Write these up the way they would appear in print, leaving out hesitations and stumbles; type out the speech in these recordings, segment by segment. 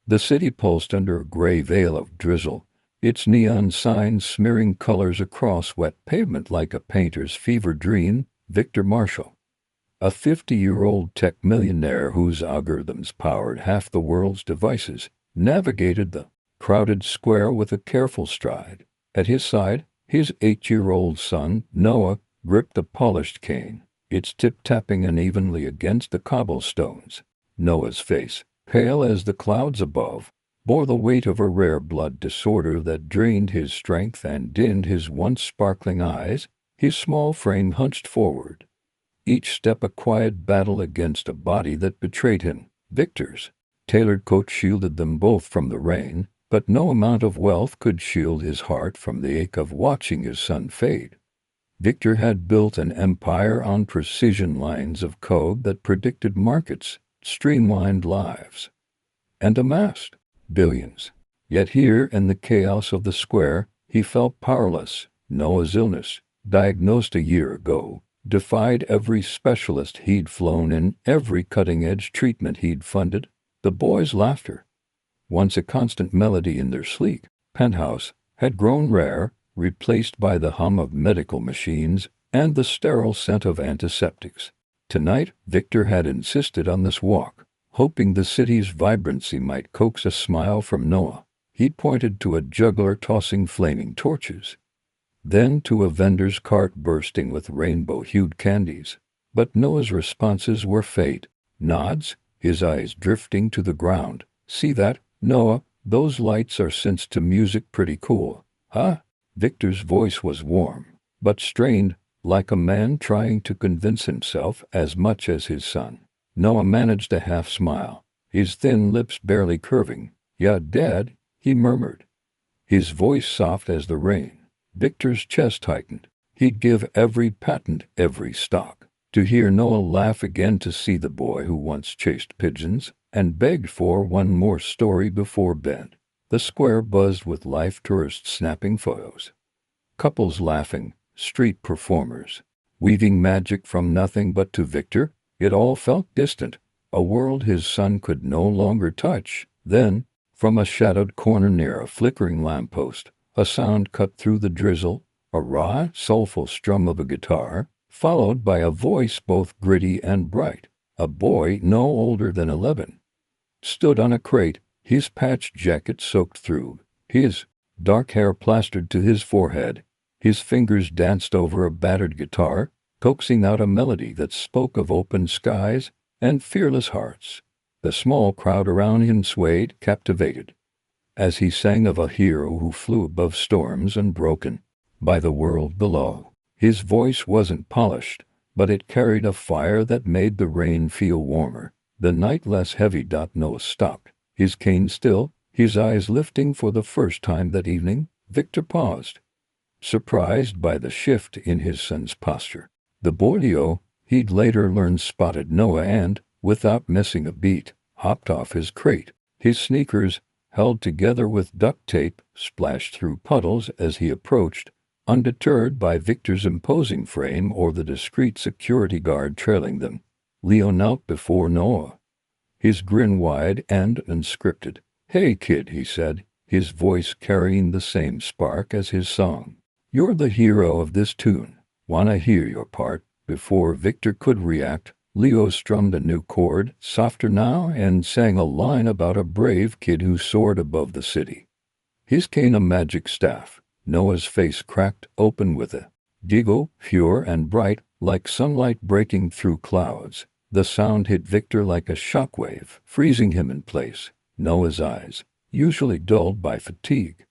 The city pulsed under a gray veil of drizzle, its neon signs smearing colors across wet pavement like a painter's fever dream. Victor Marshall, a 50-year-old tech millionaire whose algorithms powered half the world's devices, navigated the crowded square with a careful stride. At his side, his 8-year-old son, Noah, gripped a polished cane, its tip tapping unevenly against the cobblestones. Noah's face, pale as the clouds above, bore the weight of a rare blood disorder that drained his strength and dimmed his once sparkling eyes. His small frame hunched forward, each step a quiet battle against a body that betrayed him. Victor's tailored coat shielded them both from the rain, but no amount of wealth could shield his heart from the ache of watching his son fade. Victor had built an empire on precision lines of code that predicted markets, streamlined lives, and amassed billions. Yet here in the chaos of the square, he felt powerless. Noah's illness, diagnosed a year ago, defied every specialist he'd flown in, every cutting-edge treatment he'd funded. The boys' laughter, once a constant melody in their sleek penthouse, had grown rare, replaced by the hum of medical machines and the sterile scent of antiseptics. Tonight, Victor had insisted on this walk, hoping the city's vibrancy might coax a smile from Noah. He'd pointed to a juggler tossing flaming torches, then to a vendor's cart bursting with rainbow-hued candies. But Noah's responses were faint nods, his eyes drifting to the ground. "See that, Noah? Those lights are synced to music. Pretty cool, huh?" Victor's voice was warm, but strained, like a man trying to convince himself as much as his son. Noah managed a half-smile, his thin lips barely curving. "Yeah, Dad," he murmured, his voice soft as the rain. Victor's chest tightened. He'd give every patent, every stock, to hear Noah laugh again, to see the boy who once chased pigeons and begged for one more story before bed. The square buzzed with life, tourists snapping photos, couples laughing, street performers, weaving magic from nothing. But to Victor, it all felt distant, a world his son could no longer touch. Then, from a shadowed corner near a flickering lamppost, a sound cut through the drizzle, a raw, soulful strum of a guitar, followed by a voice both gritty and bright. A boy no older than 11 stood on a crate, his patched jacket soaked through, his dark hair plastered to his forehead. His fingers danced over a battered guitar, coaxing out a melody that spoke of open skies and fearless hearts. The small crowd around him swayed, captivated, as he sang of a hero who flew above storms unbroken by the world below. His voice wasn't polished, but it carried a fire that made the rain feel warmer, the night less heavy. Noah stopped, his cane still, his eyes lifting for the first time that evening. Victor paused, surprised by the shift in his son's posture. The boy Leo, he'd later learn, spotted Noah and, without missing a beat, hopped off his crate. His sneakers, held together with duct tape, splashed through puddles as he approached, undeterred by Victor's imposing frame or the discreet security guard trailing them. Leo knelt before Noah, his grin wide and unscripted. "Hey kid," he said, his voice carrying the same spark as his song. "You're the hero of this tune. Wanna hear your part?" Before Victor could react, Leo strummed a new chord, softer now, and sang a line about a brave kid who soared above the city, his cane a magic staff. Noah's face cracked open with a giggle, pure and bright, like sunlight breaking through clouds. The sound hit Victor like a shockwave, freezing him in place. Noah's eyes, usually dulled by fatigue,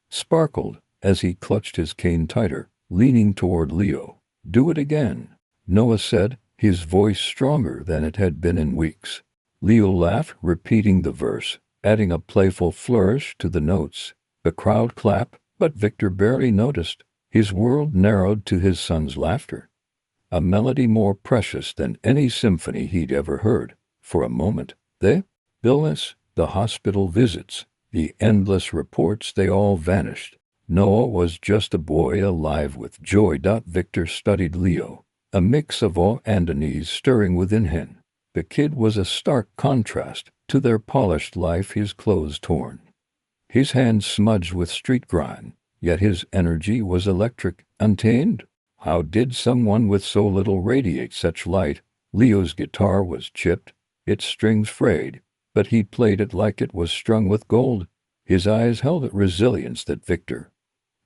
sparkled as he clutched his cane tighter, leaning toward Leo. "Do it again," Noah said, his voice stronger than it had been in weeks. Leo laughed, repeating the verse, adding a playful flourish to the notes. The crowd clapped, but Victor barely noticed. His world narrowed to his son's laughter, a melody more precious than any symphony he'd ever heard. For a moment, the illness, the hospital visits, the endless reports, they all vanished. Noah was just a boy alive with joy. Victor studied Leo, a mix of awe and unease stirring within him. The kid was a stark contrast, to their polished life, his clothes torn, his hands smudged with street grime, yet his energy was electric, untamed. How did someone with so little radiate such light? Leo's guitar was chipped, its strings frayed, but he played it like it was strung with gold. His eyes held a resilience that Victor,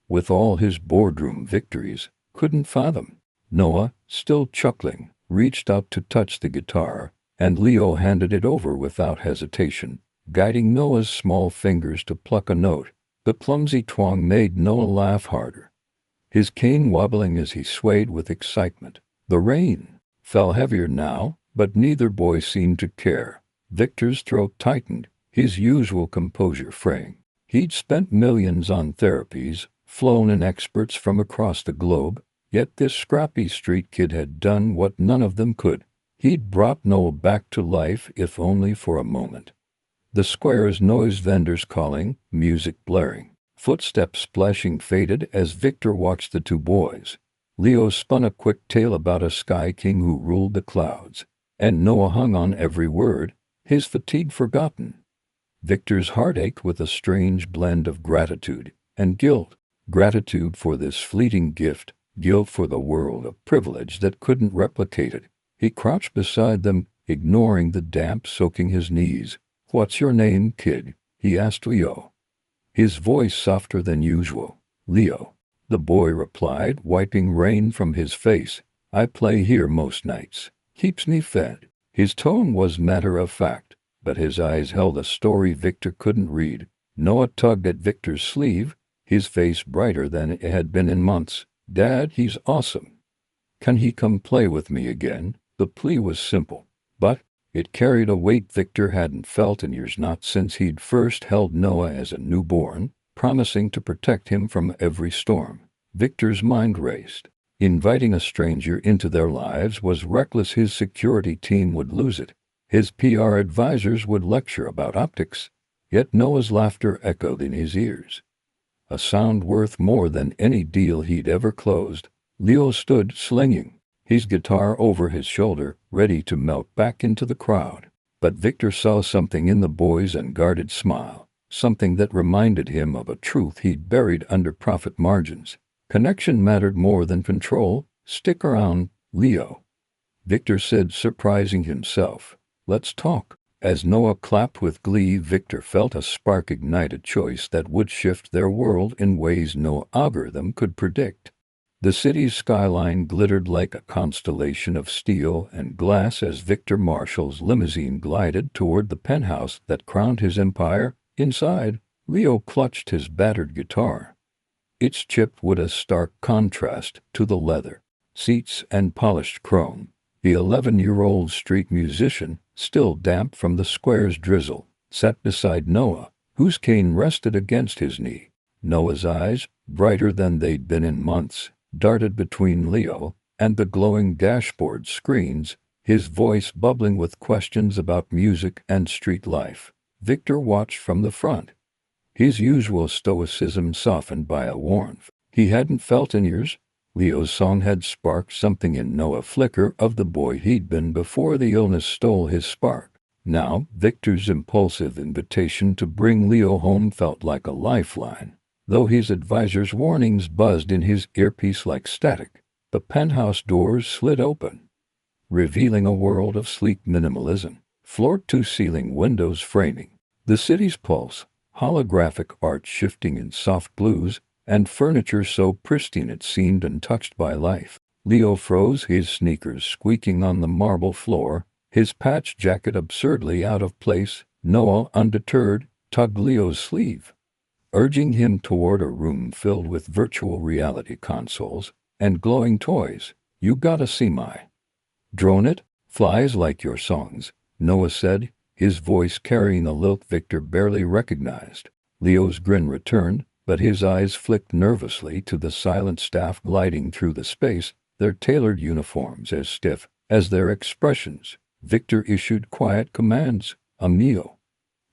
with all his boardroom victories, couldn't fathom. Noah, still chuckling, reached out to touch the guitar, and Leo handed it over without hesitation, guiding Noah's small fingers to pluck a note. The clumsy twang made Noah laugh harder, his cane wobbling as he swayed with excitement. The rain fell heavier now, but neither boy seemed to care. Victor's throat tightened, his usual composure fraying. He'd spent millions on therapies, flown in experts from across the globe, yet this scrappy street kid had done what none of them could. He'd brought Noah back to life, if only for a moment. The square's noise, vendors calling, music blaring, footsteps splashing faded as Victor watched the two boys. Leo spun a quick tale about a sky king who ruled the clouds, and Noah hung on every word, his fatigue forgotten. Victor's heart ached with a strange blend of gratitude and guilt. Gratitude for this fleeting gift, guilt for the world of privilege that couldn't replicate it. He crouched beside them, ignoring the damp soaking his knees. "What's your name, kid?" he asked Leo, his voice softer than usual. "Leo," the boy replied, wiping rain from his face. "I play here most nights. Keeps me fed." His tone was matter of fact, but his eyes held a story Victor couldn't read. Noah tugged at Victor's sleeve, his face brighter than it had been in months. "Dad, he's awesome. Can he come play with me again?" The plea was simple, but it carried a weight Victor hadn't felt in years, not since he'd first held Noah as a newborn, promising to protect him from every storm. Victor's mind raced. Inviting a stranger into their lives was reckless. His security team would lose it. His PR advisors would lecture about optics. Yet Noah's laughter echoed in his ears, a sound worth more than any deal he'd ever closed. Leo stood slinging his guitar over his shoulder, ready to melt back into the crowd. But Victor saw something in the boy's unguarded smile, something that reminded him of a truth he'd buried under profit margins. Connection mattered more than control. "Stick around, Leo," Victor said, surprising himself. "Let's talk." As Noah clapped with glee, Victor felt a spark ignite, a choice that would shift their world in ways no algorithm could predict. The city's skyline glittered like a constellation of steel and glass as Victor Marshall's limousine glided toward the penthouse that crowned his empire. Inside, Leo clutched his battered guitar, its chipped wood a stark contrast to the leather seats and polished chrome. The 11-year-old street musician, still damp from the square's drizzle, sat beside Noah, whose cane rested against his knee. Noah's eyes, brighter than they'd been in months, darted between Leo and the glowing dashboard screens, his voice bubbling with questions about music and street life. Victor watched from the front, his usual stoicism softened by a warmth he hadn't felt in years. Leo's song had sparked something in Noah, a flicker of the boy he'd been before the illness stole his spark. Now, Victor's impulsive invitation to bring Leo home felt like a lifeline. Though his advisor's warnings buzzed in his earpiece like static, the penthouse doors slid open, revealing a world of sleek minimalism, floor-to-ceiling windows framing the city's pulse, holographic art shifting in soft blues, and furniture so pristine it seemed untouched by life. Leo froze, his sneakers squeaking on the marble floor, his patched jacket absurdly out of place. Noah, undeterred, tugged Leo's sleeve, urging him toward a room filled with virtual reality consoles and glowing toys. "You gotta see my drone. It flies like your songs," Noah said, his voice carrying a lilt Victor barely recognized. Leo's grin returned, but his eyes flicked nervously to the silent staff gliding through the space, their tailored uniforms as stiff as their expressions. Victor issued quiet commands: a meal,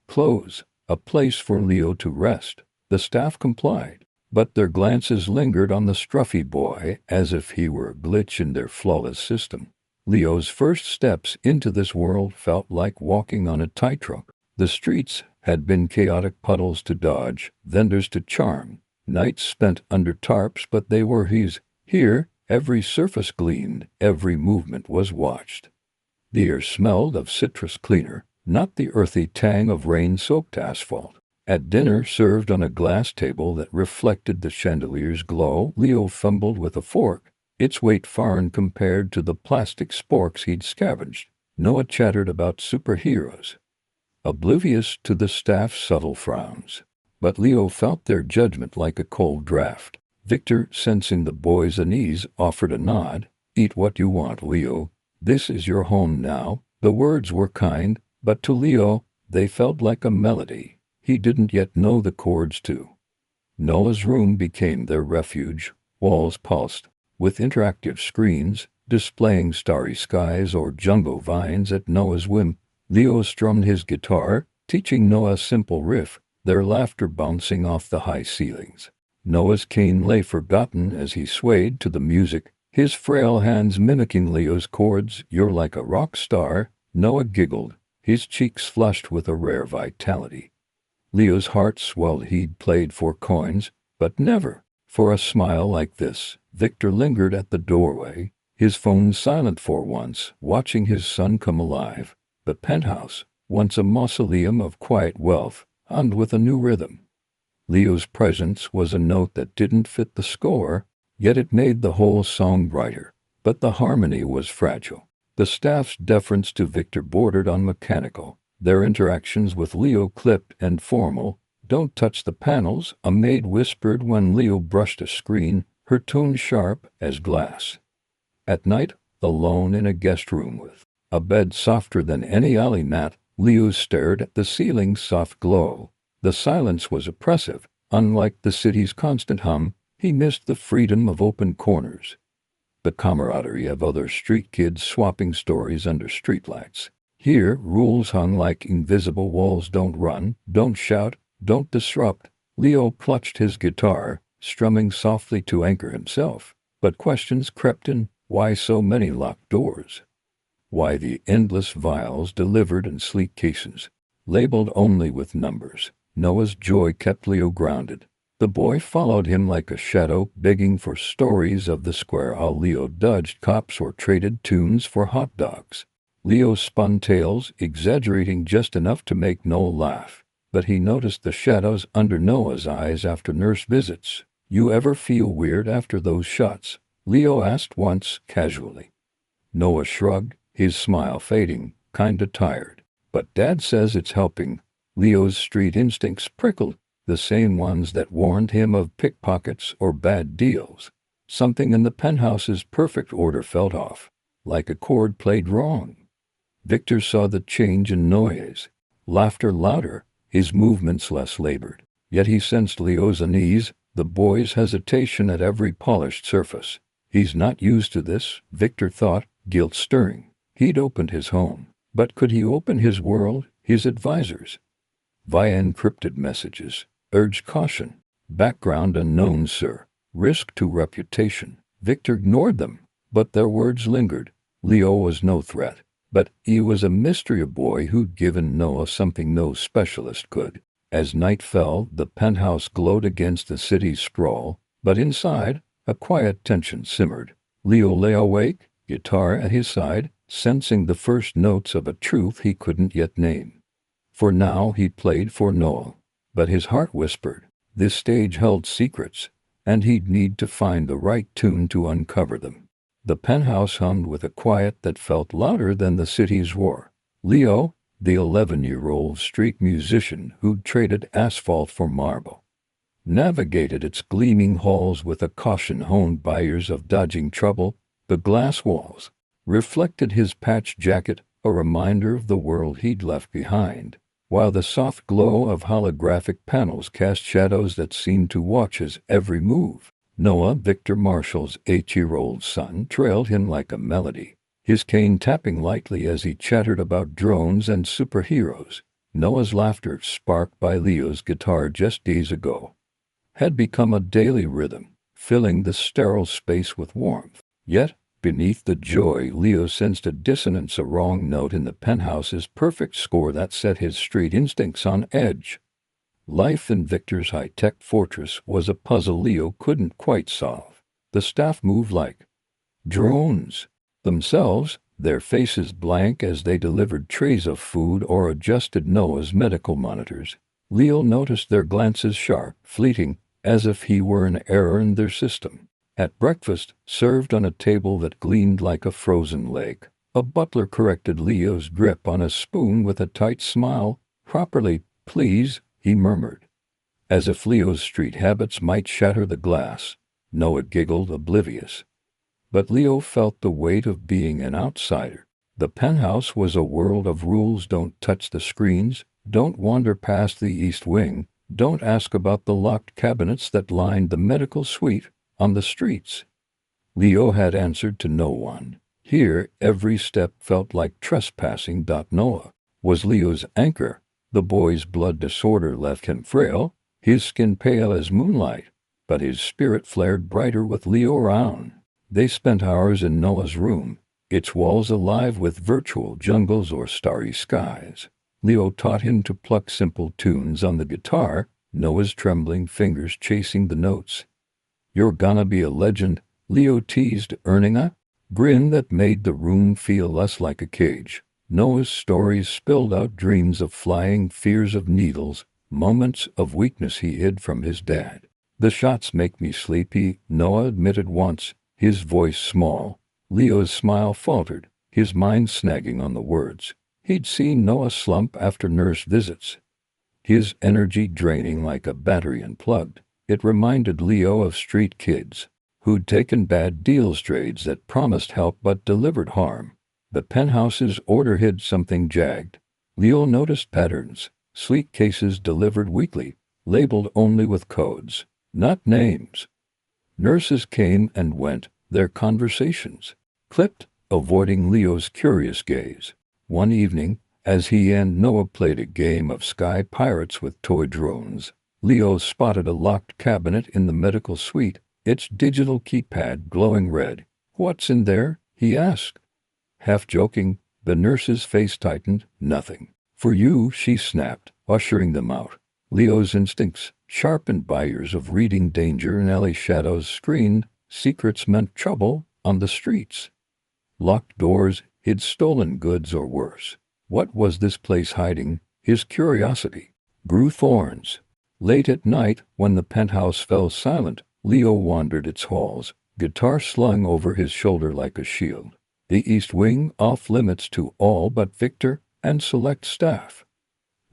clothes, a place for Leo to rest. The staff complied, but their glances lingered on the scruffy boy as if he were a glitch in their flawless system. Leo's first steps into this world felt like walking on a tightrope. The streets had been chaotic, puddles to dodge, vendors to charm, nights spent under tarps, but they were his. Here, every surface gleamed, every movement was watched. The air smelled of citrus cleaner, not the earthy tang of rain-soaked asphalt. At dinner, served on a glass table that reflected the chandelier's glow, Leo fumbled with a fork, its weight foreign compared to the plastic sporks he'd scavenged. Noah chattered about superheroes, oblivious to the staff's subtle frowns. But Leo felt their judgment like a cold draft. Victor, sensing the boy's unease, offered a nod. "Eat what you want, Leo. This is your home now." The words were kind, but to Leo, they felt like a melody he didn't yet know the chords to. Noah's room became their refuge. Walls pulsed, with interactive screens, displaying starry skies or jungle vines at Noah's whim. Leo strummed his guitar, teaching Noah a simple riff, their laughter bouncing off the high ceilings. Noah's cane lay forgotten as he swayed to the music, his frail hands mimicking Leo's chords. "You're like a rock star," Noah giggled, his cheeks flushed with a rare vitality. Leo's heart swelled. He'd played for coins, but never for a smile like this. Victor lingered at the doorway, his phone silent for once, watching his son come alive. The penthouse, once a mausoleum of quiet wealth, hummed with a new rhythm. Leo's presence was a note that didn't fit the score, yet it made the whole song brighter. But the harmony was fragile. The staff's deference to Victor bordered on mechanical, their interactions with Leo clipped and formal. "Don't touch the panels," a maid whispered when Leo brushed a screen, her tone sharp as glass. At night, alone in a guest room with a bed softer than any alley mat, Leo stared at the ceiling's soft glow. The silence was oppressive. Unlike the city's constant hum, he missed the freedom of open corners, the camaraderie of other street kids swapping stories under streetlights. Here, rules hung like invisible walls. Don't run, don't shout, don't disrupt. Leo clutched his guitar, strumming softly to anchor himself. But questions crept in. Why so many locked doors? Why the endless vials delivered in sleek cases, labeled only with numbers? Noah's joy kept Leo grounded. The boy followed him like a shadow, begging for stories of the square. While Leo dodged cops or traded tunes for hot dogs, Leo spun tales, exaggerating just enough to make Noah laugh. But he noticed the shadows under Noah's eyes after nurse visits. "You ever feel weird after those shots?" Leo asked once, casually. Noah shrugged, his smile fading. "Kinda tired. But Dad says it's helping." Leo's street instincts prickled, the same ones that warned him of pickpockets or bad deals. Something in the penthouse's perfect order felt off, like a chord played wrong. Victor saw the change in Noah's laughter louder, his movements less labored. Yet he sensed Leo's unease, the boy's hesitation at every polished surface. He's not used to this, Victor thought, guilt stirring. He'd opened his home, but could he open his world, his advisors? Via encrypted messages, urged caution. Background unknown, sir. Risk to reputation. Victor ignored them, but their words lingered. Leo was no threat, but he was a mystery, a boy who'd given Noah something no specialist could. As night fell, the penthouse glowed against the city's sprawl, but inside, a quiet tension simmered. Leo lay awake, guitar at his side, sensing the first notes of a truth he couldn't yet name. For now he played for Noah, but his heart whispered, this stage held secrets, and he'd need to find the right tune to uncover them. The penthouse hummed with a quiet that felt louder than the city's roar. Leo, the 11-year-old street musician who'd traded asphalt for marble, navigated its gleaming halls with a caution honed by years of dodging trouble. The glass walls reflected his patched jacket, a reminder of the world he'd left behind, while the soft glow of holographic panels cast shadows that seemed to watch his every move. Noah, Victor Marshall's 8-year-old son, trailed him like a melody, his cane tapping lightly as he chattered about drones and superheroes. Noah's laughter, sparked by Leo's guitar just days ago, had become a daily rhythm, filling the sterile space with warmth. Yet, Beneath the joy, Leo sensed a dissonance, a wrong note in the penthouse's perfect score that set his street instincts on edge. Life in Victor's high-tech fortress was a puzzle Leo couldn't quite solve. The staff moved like drones themselves, their faces blank as they delivered trays of food or adjusted Noah's medical monitors. Leo noticed their glances sharp, fleeting, as if he were an error in their system. At breakfast, served on a table that gleamed like a frozen lake, a butler corrected Leo's grip on a spoon with a tight smile. "Properly, please," he murmured. As if Leo's street habits might shatter the glass. Noah giggled, oblivious. But Leo felt the weight of being an outsider. The penthouse was a world of rules. Don't touch the screens, don't wander past the east wing, don't ask about the locked cabinets that lined the medical suite. On the streets, Leo had answered to no one. Here, every step felt like trespassing. Noah was Leo's anchor. The boy's blood disorder left him frail, his skin pale as moonlight, but his spirit flared brighter with Leo around. They spent hours in Noah's room, its walls alive with virtual jungles or starry skies. Leo taught him to pluck simple tunes on the guitar, Noah's trembling fingers chasing the notes. "You're gonna be a legend," Leo teased, earning a grin that made the room feel less like a cage. Noah's stories spilled out dreams of flying, fears of needles, moments of weakness he hid from his dad. "The shots make me sleepy," Noah admitted once, his voice small. Leo's smile faltered, his mind snagging on the words. He'd seen Noah slump after nurse visits, his energy draining like a battery unplugged. It reminded Leo of street kids who'd taken bad deals, trades that promised help but delivered harm. The penthouse's order hid something jagged. Leo noticed patterns, sleek cases delivered weekly, labeled only with codes, not names. Nurses came and went, their conversations clipped, avoiding Leo's curious gaze. One evening, as he and Noah played a game of sky pirates with toy drones, Leo spotted a locked cabinet in the medical suite, its digital keypad glowing red. "What's in there?" he asked. Half joking, the nurse's face tightened. "Nothing. For you," she snapped, ushering them out. Leo's instincts, sharpened by years of reading danger in alley shadows, screened secrets meant trouble on the streets. Locked doors hid stolen goods or worse. What was this place hiding? His curiosity grew thorns. Late at night, when the penthouse fell silent, Leo wandered its halls, guitar slung over his shoulder like a shield. The east wing, off limits to all but Victor and select staff,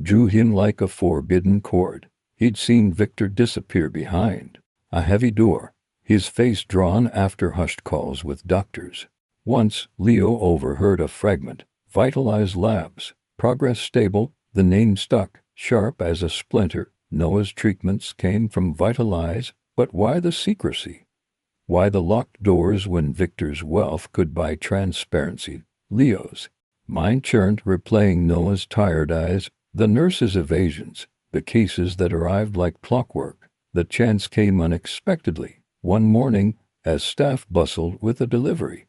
drew him like a forbidden chord. He'd seen Victor disappear behind a heavy door, his face drawn after hushed calls with doctors. Once, Leo overheard a fragment. "Vitalize Labs. Progress stable." The name stuck, sharp as a splinter. Noah's treatments came from Vitalize, but why the secrecy? Why the locked doors when Victor's wealth could buy transparency? Leo's mind churned, replaying Noah's tired eyes, the nurse's evasions, the cases that arrived like clockwork. The chance came unexpectedly. One morning, as staff bustled with a delivery,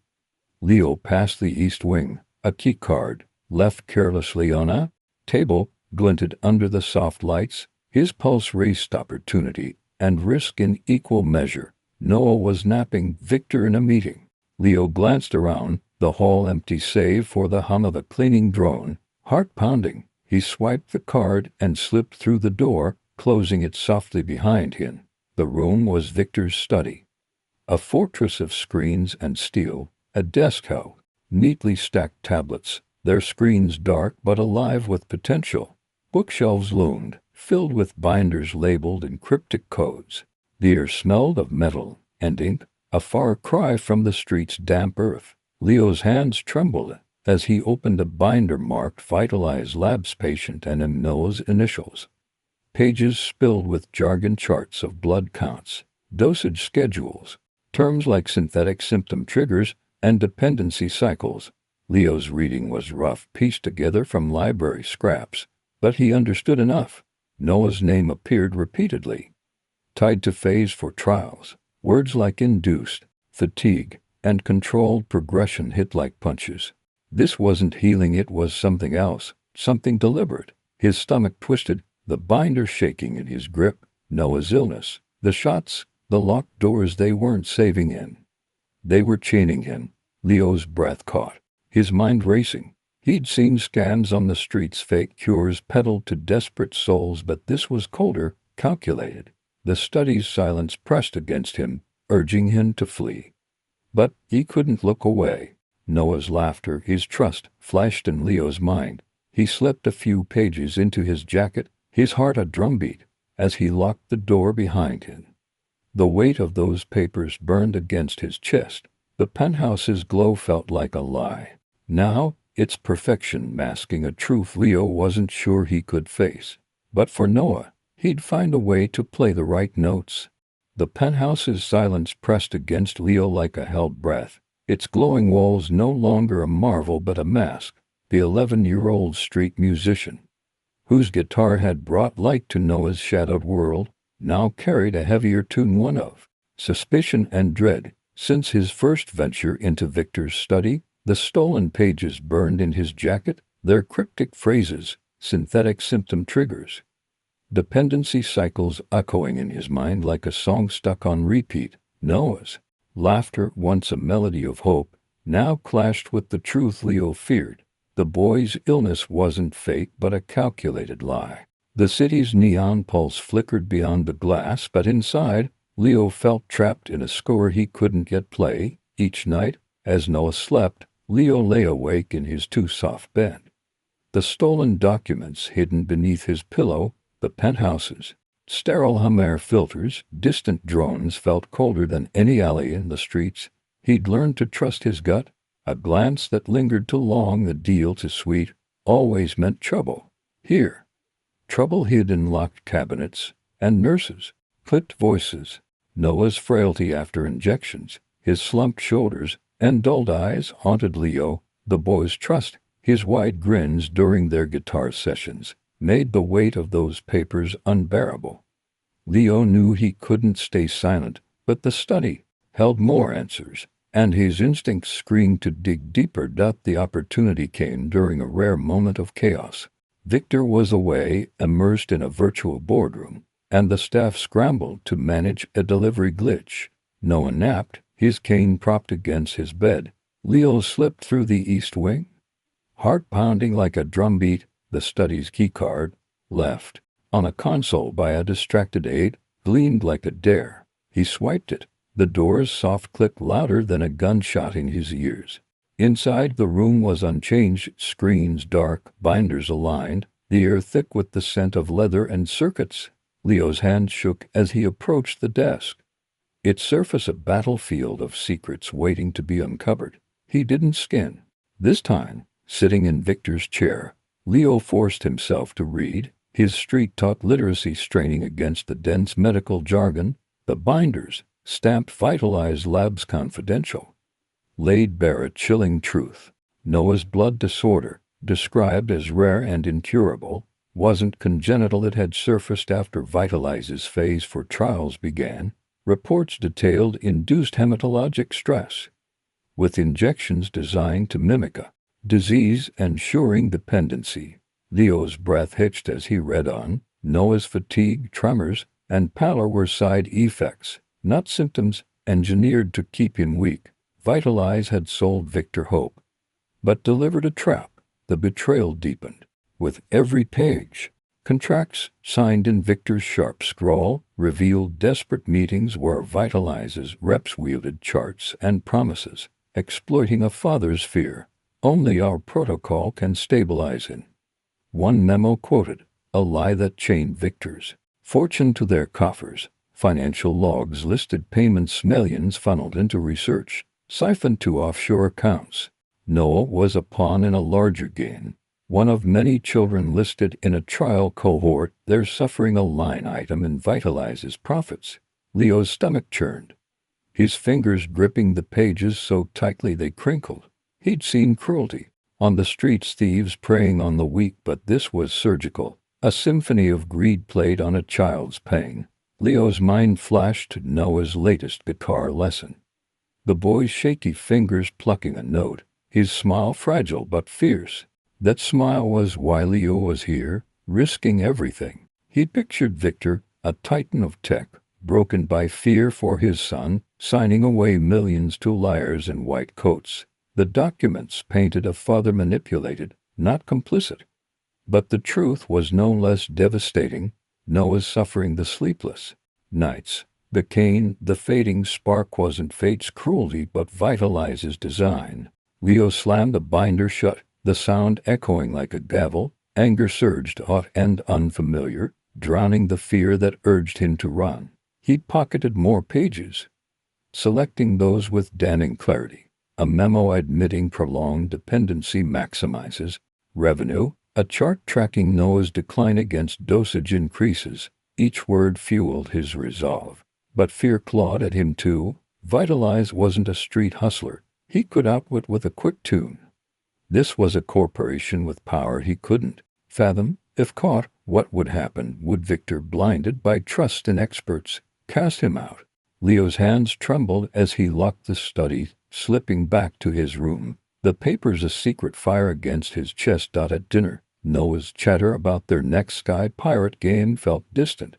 Leo passed the east wing. A key card, left carelessly on a table, glinted under the soft lights. His pulse raced. Opportunity and risk in equal measure. Noah was napping, Victor in a meeting. Leo glanced around, the hall empty save for the hum of a cleaning drone. Heart pounding, he swiped the card and slipped through the door, closing it softly behind him. The room was Victor's study. A fortress of screens and steel, a desk held neatly stacked tablets, their screens dark but alive with potential. Bookshelves loomed, filled with binders labeled in cryptic codes. The air smelled of metal and ink, a far cry from the street's damp earth. Leo's hands trembled as he opened a binder marked Vitalize Labs patient and Noah's initials. Pages spilled with jargon, charts of blood counts, dosage schedules, terms like synthetic symptom triggers and dependency cycles. Leo's reading was rough, pieced together from library scraps, but he understood enough. Noah's name appeared repeatedly, tied to phase for trials. Words like induced, fatigue, and controlled progression hit like punches. This wasn't healing, it was something else, something deliberate. His stomach twisted, the binder shaking in his grip. Noah's illness, the shots, the locked doors, they weren't saving him. They were chaining him. Leo's breath caught, his mind racing. He'd seen scams on the streets, fake cures peddled to desperate souls, but this was colder, calculated. The study's silence pressed against him, urging him to flee. But he couldn't look away. Noah's laughter, his trust, flashed in Leo's mind. He slipped a few pages into his jacket, his heart a drumbeat, as he locked the door behind him. The weight of those papers burned against his chest. The penthouse's glow felt like a lie. Now, its perfection masking a truth Leo wasn't sure he could face. But for Noah, he'd find a way to play the right notes. The penthouse's silence pressed against Leo like a held breath, its glowing walls no longer a marvel but a mask. The 11-year-old street musician, whose guitar had brought light to Noah's shadowed world, now carried a heavier tune, one of suspicion and dread. Since his first venture into Victor's study, the stolen pages burned in his jacket, their cryptic phrases, synthetic symptom triggers. Dependency cycles echoing in his mind like a song stuck on repeat. Noah's laughter, once a melody of hope, now clashed with the truth Leo feared. The boy's illness wasn't fake but a calculated lie. The city's neon pulse flickered beyond the glass, but inside, Leo felt trapped in a score he couldn't yet play. Each night, as Noah slept, Leo lay awake in his too-soft bed. The stolen documents hidden beneath his pillow, the penthouses, sterile hum air filters, distant drones felt colder than any alley in the streets. He'd learned to trust his gut. A glance that lingered too long, the deal too sweet, always meant trouble. Here, trouble hid in locked cabinets, and nurses, clipped voices. Noah's frailty after injections, his slumped shoulders, and dulled eyes haunted Leo. The boy's trust, his wide grins during their guitar sessions, made the weight of those papers unbearable. Leo knew he couldn't stay silent, but the study held more answers, and his instincts screamed to dig deeper. The opportunity came during a rare moment of chaos. Victor was away, immersed in a virtual boardroom, and the staff scrambled to manage a delivery glitch. Noah napped, his cane propped against his bed. Leo slipped through the east wing, heart pounding like a drumbeat. The study's keycard, left on a console by a distracted aide, gleamed like a dare. He swiped it. The door's soft click louder than a gunshot in his ears. Inside, the room was unchanged, screens dark, binders aligned, the air thick with the scent of leather and circuits. Leo's hand shook as he approached the desk, its surface a battlefield of secrets waiting to be uncovered. He didn't skin. This time, sitting in Victor's chair, Leo forced himself to read, his street-taught literacy straining against the dense medical jargon. The binders, stamped Vitalized Labs Confidential, laid bare a chilling truth. Noah's blood disorder, described as rare and incurable, wasn't congenital. It had surfaced after Vitalize's phase 4 trials began. Reports detailed induced hematologic stress, with injections designed to mimic a disease ensuring dependency. Leo's breath hitched as he read on. Noah's fatigue, tremors, and pallor were side effects, not symptoms, engineered to keep him weak. Vitalize had sold Victor hope, but delivered a trap. The betrayal deepened. With every page, contracts signed in Victor's sharp scrawl revealed desperate meetings where Vitalize's reps wielded charts and promises, exploiting a father's fear. Only our protocol can stabilize him. One memo quoted a lie that chained Victor's fortune to their coffers. Financial logs listed payments, millions funneled into research, siphoned to offshore accounts. Noah was a pawn in a larger game, one of many children listed in a trial cohort, their suffering a line item in Vitalize's profits. Leo's stomach churned, his fingers gripping the pages so tightly they crinkled. He'd seen cruelty on the streets, thieves preying on the weak, but this was surgical, a symphony of greed played on a child's pain. Leo's mind flashed to Noah's latest guitar lesson. the boy's shaky fingers plucking a note, his smile fragile but fierce. That smile was why Leo was here, risking everything. He pictured Victor, a titan of tech, broken by fear for his son, signing away millions to liars in white coats. The documents painted a father manipulated, not complicit. But the truth was no less devastating. Noah's suffering the sleepless nights. The cane, the fading spark wasn't fate's cruelty but Vitalize's design. Leo slammed the binder shut, the sound echoing like a gavel. Anger surged, hot and unfamiliar, drowning the fear that urged him to run. He pocketed more pages, selecting those with damning clarity. A memo admitting prolonged dependency maximizes revenue, a chart tracking Noah's decline against dosage increases. Each word fueled his resolve. But fear clawed at him too. Vitalize wasn't a street hustler he could outwit with a quick tune. This was a corporation with power he couldn't fathom. If caught, what would happen? Would Victor, blinded by trust in experts, cast him out? Leo's hands trembled as he locked the study, slipping back to his room. The papers a secret fire against his chest. At dinner, Noah's chatter about their next Sky Pirate game felt distant.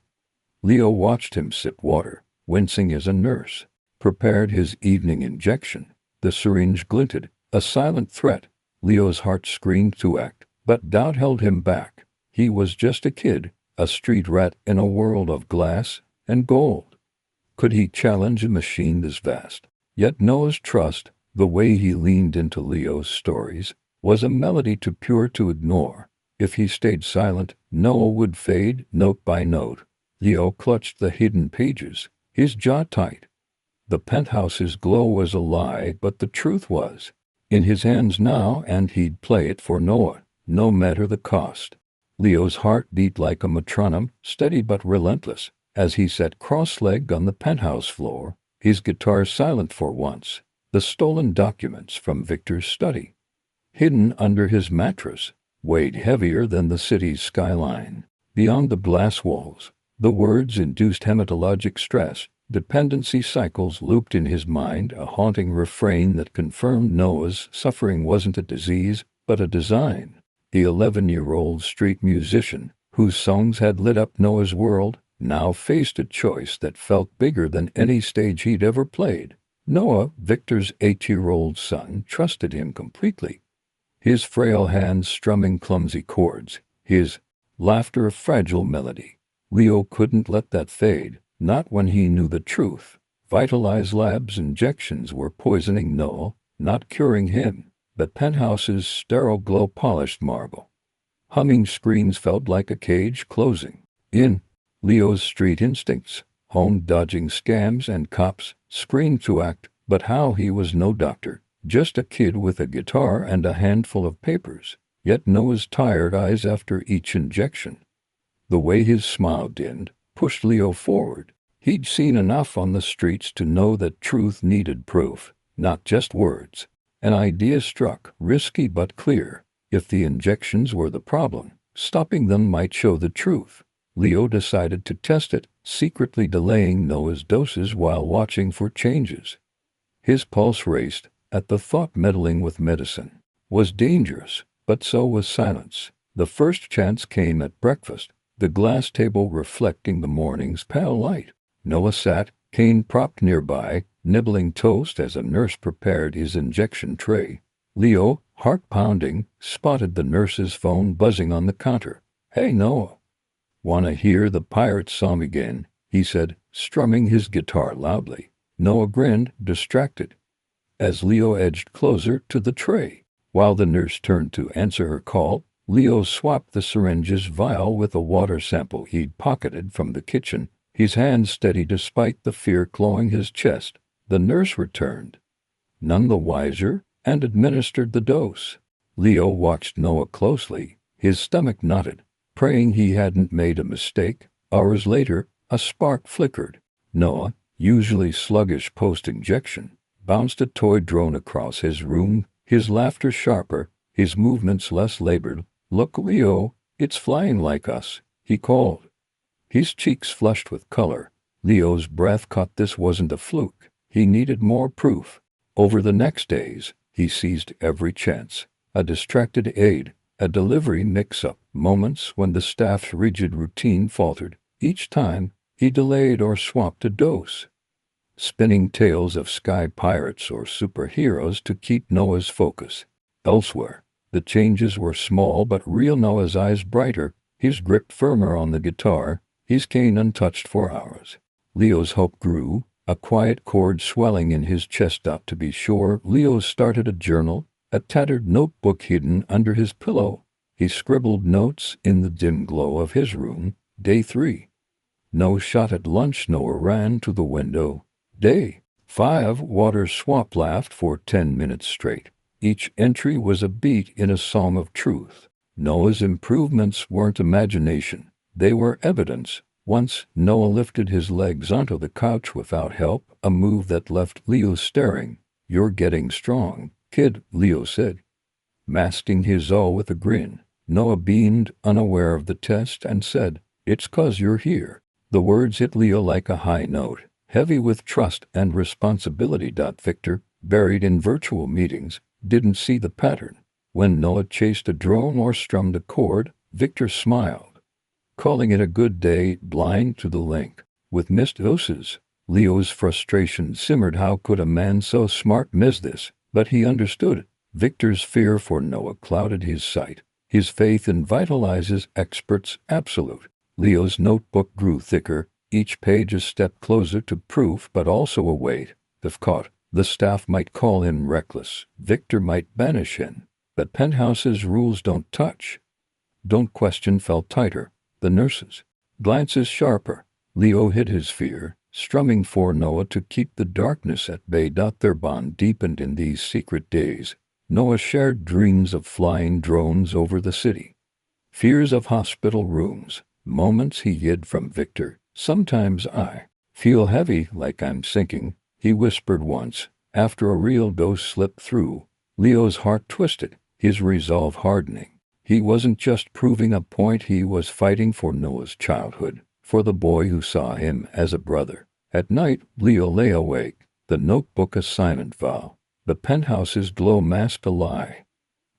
Leo watched him sip water, wincing as a nurse prepared his evening injection. The syringe glinted, a silent threat. Leo's heart screamed to act, but doubt held him back. He was just a kid, a street rat in a world of glass and gold. Could he challenge a machine this vast? Yet Noah's trust, the way he leaned into Leo's stories, was a melody too pure to ignore. If he stayed silent, Noah would fade, note by note. Leo clutched the hidden pages, his jaw tight. The penthouse's glow was a lie, but the truth was in his hands now, and he'd play it for Noah, no matter the cost. Leo's heart beat like a metronome, steady but relentless, as he sat cross-legged on the penthouse floor, his guitar silent for once. The stolen documents from Victor's study, hidden under his mattress, weighed heavier than the city's skyline. Beyond the glass walls, the words induced hematologic stress. Dependency cycles looped in his mind, a haunting refrain that confirmed Noah's suffering wasn't a disease, but a design. The 11-year-old street musician, whose songs had lit up Noah's world, now faced a choice that felt bigger than any stage he'd ever played. Noah, Victor's 8-year-old son, trusted him completely. His frail hands strumming clumsy chords, his laughter a fragile melody. Leo couldn't let that fade. Not when he knew the truth. Vitalize Labs injections were poisoning Noah, not curing him. The penthouse's sterile glow polished marble. Humming screens felt like a cage closing in. Leo's street instincts, honed dodging scams and cops, screamed to act, but how? He was no doctor, just a kid with a guitar and a handful of papers. Yet Noah's tired eyes after each injection, the way his smile dimmed, pushed Leo forward. He'd seen enough on the streets to know that truth needed proof, not just words. An idea struck, risky but clear. If the injections were the problem, stopping them might show the truth. Leo decided to test it, secretly delaying Noah's doses while watching for changes. His pulse raced at the thought meddling with medicine was dangerous, but so was silence. The first chance came at breakfast, the glass table reflecting the morning's pale light. Noah sat, cane propped nearby, nibbling toast as a nurse prepared his injection tray. Leo, heart pounding, spotted the nurse's phone buzzing on the counter. "Hey, Noah. "Wanna hear the pirate song again?" he said, strumming his guitar loudly. Noah grinned, distracted, as Leo edged closer to the tray. While the nurse turned to answer her call, Leo swapped the syringe's vial with a water sample he'd pocketed from the kitchen, his hands steady despite the fear clawing his chest. The nurse returned, none the wiser, and administered the dose. Leo watched Noah closely, his stomach knotted, praying he hadn't made a mistake. Hours later, a spark flickered. Noah, usually sluggish post-injection, bounced a toy drone across his room, his laughter sharper, his movements less labored. "Look, Leo, it's flying like us," he called. His cheeks flushed with color. Leo's breath caught. This wasn't a fluke. He needed more proof. Over the next days, he seized every chance. A distracted aide, a delivery mix-up, moments when the staff's rigid routine faltered. Each time, he delayed or swapped a dose, spinning tales of sky pirates or superheroes to keep Noah's focus. Elsewhere, the changes were small but real. Noah's eyes brighter, his grip firmer on the guitar, his cane untouched for hours. Leo's hope grew, a quiet chord swelling in his chest. To be sure, Leo started a journal, a tattered notebook hidden under his pillow. He scribbled notes in the dim glow of his room. Day 3. No shot at lunch. Noah ran to the window. Day 5. Water swap laughed for 10 minutes straight. Each entry was a beat in a song of truth. Noah's improvements weren't imagination. They were evidence. Once, Noah lifted his legs onto the couch without help, a move that left Leo staring. "You're getting strong, kid," Leo said, masking his awe with a grin. Noah beamed, unaware of the test, and said, "It's 'cause you're here." The words hit Leo like a high note, heavy with trust and responsibility. Victor, buried in virtual meetings, didn't see the pattern. When Noah chased a drone or strummed a chord, Victor smiled, calling it a good day, blind to the link. With missed doses, Leo's frustration simmered. How could a man so smart miss this? But he understood. Victor's fear for Noah clouded his sight. His faith in Vitalize's experts absolute. Leo's notebook grew thicker, each page a step closer to proof, but also a weight. If caught, the staff might call him reckless. Victor might banish him. But Penthouse's rules don't touch, don't question felt tighter. The nurses' glances sharper. Leo hid his fear, strumming for Noah to keep the darkness at bay. Their bond deepened in these secret days. Noah shared dreams of flying drones over the city, fears of hospital rooms, moments he hid from Victor. "Sometimes I feel heavy, like I'm sinking," he whispered once. After a real dose slipped through, Leo's heart twisted, his resolve hardening. He wasn't just proving a point, he was fighting for Noah's childhood, for the boy who saw him as a brother. At night, Leo lay awake, the notebook a silent vow. The Penthouse's glow masked a lie.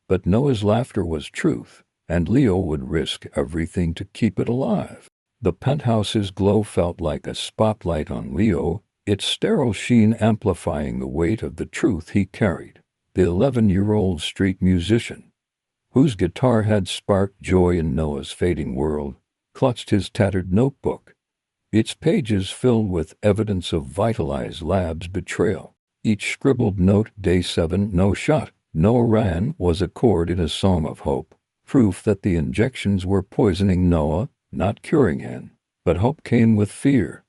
But Noah's laughter was truth, and Leo would risk everything to keep it alive. The Penthouse's glow felt like a spotlight on Leo, its sterile sheen amplifying the weight of the truth he carried. The 11-year-old street musician, whose guitar had sparked joy in Noah's fading world, clutched his tattered notebook, its pages filled with evidence of Vitalize Labs' betrayal. Each scribbled note, Day 7, no shot, Noah ran, was a chord in a song of hope, proof that the injections were poisoning Noah, not curing him. But hope came with fear.